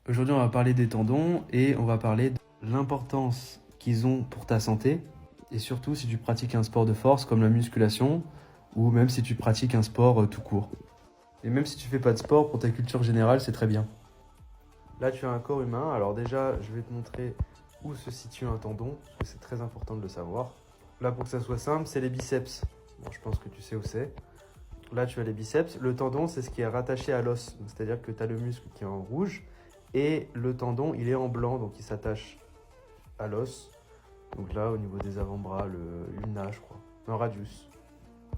Aujourd'hui, on va parler des tendons et on va parler de l'importance qu'ils ont pour ta santé et surtout si tu pratiques un sport de force comme la musculation ou même si tu pratiques un sport tout court. Et même si tu fais pas de sport, pour ta culture générale, c'est très bien. Là, tu as un corps humain. Alors déjà, je vais te montrer où se situe un tendon, parce que c'est très important de le savoir. Là, pour que ça soit simple, c'est les biceps. Bon, je pense que tu sais où c'est. Là, tu as les biceps. Le tendon, c'est ce qui est rattaché à l'os. C'est-à-dire que tu as le muscle qui est en rouge et le tendon, il est en blanc, donc il s'attache à l'os. Donc là, au niveau des avant-bras, l'ulna, je crois. Un radius.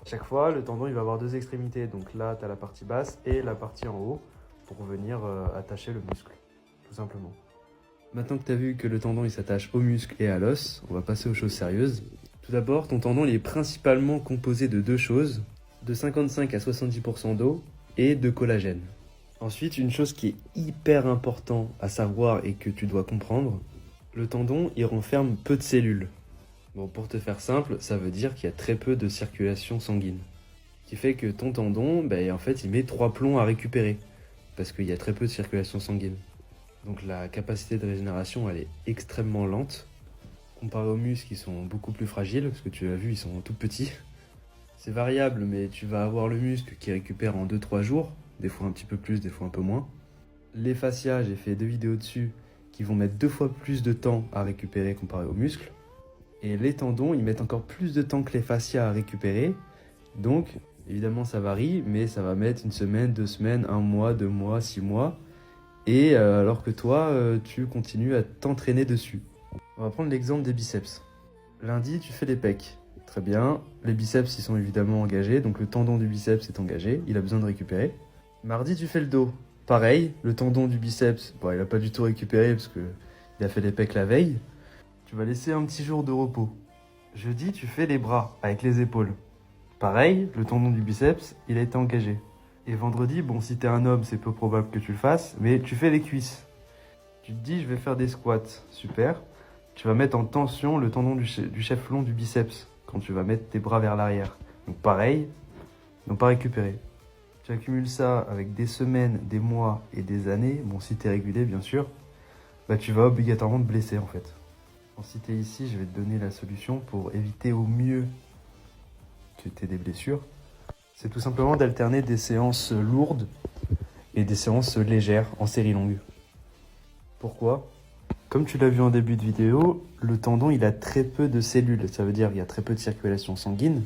Chaque fois, le tendon, il va avoir deux extrémités. Donc là, tu as la partie basse et la partie en haut pour venir attacher le muscle, tout simplement. Maintenant que tu as vu que le tendon, il s'attache au muscle et à l'os, on va passer aux choses sérieuses. Tout d'abord, ton tendon, il est principalement composé de deux choses, de 55 à 70% d'eau et de collagène. Ensuite, une chose qui est hyper importante à savoir et que tu dois comprendre, le tendon, il renferme peu de cellules. Bon, pour te faire simple, ça veut dire qu'il y a très peu de circulation sanguine. Ce qui fait que ton tendon, en fait, il met 3 plombs à récupérer, parce qu'il y a très peu de circulation sanguine. Donc la capacité de régénération, elle est extrêmement lente, comparé aux muscles qui sont beaucoup plus fragiles, parce que tu l'as vu, ils sont tout petits. C'est variable, mais tu vas avoir le muscle qui récupère en 2-3 jours, des fois un petit peu plus, des fois un peu moins. Les fascias, j'ai fait 2 vidéos dessus, qui vont mettre 2 fois plus de temps à récupérer comparé aux muscles. Et les tendons, ils mettent encore plus de temps que les fascias à récupérer. Donc, évidemment, ça varie, mais ça va mettre 1 semaine, 2 semaines, 1 mois, 2 mois, 6 mois. Et alors que toi, tu continues à t'entraîner dessus. On va prendre l'exemple des biceps. Lundi, tu fais les pecs. Très bien. Les biceps, ils sont évidemment engagés, donc le tendon du biceps est engagé, il a besoin de récupérer. Mardi, tu fais le dos. Pareil, le tendon du biceps, il n'a pas du tout récupéré parce qu'il a fait les pecs la veille. Tu vas laisser un petit jour de repos. Jeudi, tu fais les bras avec les épaules. Pareil, le tendon du biceps, il a été engagé. Et vendredi, bon, si t'es un homme, c'est peu probable que tu le fasses, mais tu fais les cuisses. Tu te dis, je vais faire des squats. Super. Tu vas mettre en tension le tendon du chef long du biceps quand tu vas mettre tes bras vers l'arrière. Donc pareil, ils n'ont pas récupéré. Tu accumules ça avec des semaines, des mois et des années. Bon, si tu es régulier, bien sûr, tu vas obligatoirement te blesser en fait. Si tu es ici, je vais te donner la solution pour éviter au mieux que tu aies des blessures. C'est tout simplement d'alterner des séances lourdes et des séances légères en série longue. Pourquoi ? Comme tu l'as vu en début de vidéo, le tendon il a très peu de cellules, ça veut dire qu'il y a très peu de circulation sanguine,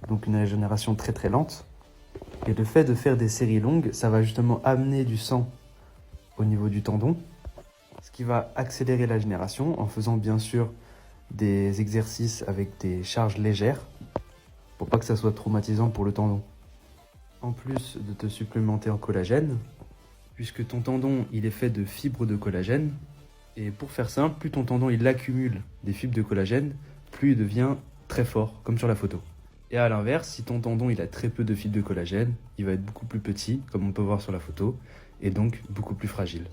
donc une régénération très très lente. Et le fait de faire des séries longues, ça va justement amener du sang au niveau du tendon, ce qui va accélérer la régénération en faisant bien sûr des exercices avec des charges légères, pour pas que ça soit traumatisant pour le tendon. En plus de te supplémenter en collagène, puisque ton tendon il est fait de fibres de collagène, et pour faire simple, plus ton tendon il accumule des fibres de collagène, plus il devient très fort, comme sur la photo. Et à l'inverse, si ton tendon il a très peu de fibres de collagène, il va être beaucoup plus petit, comme on peut voir sur la photo, et donc beaucoup plus fragile.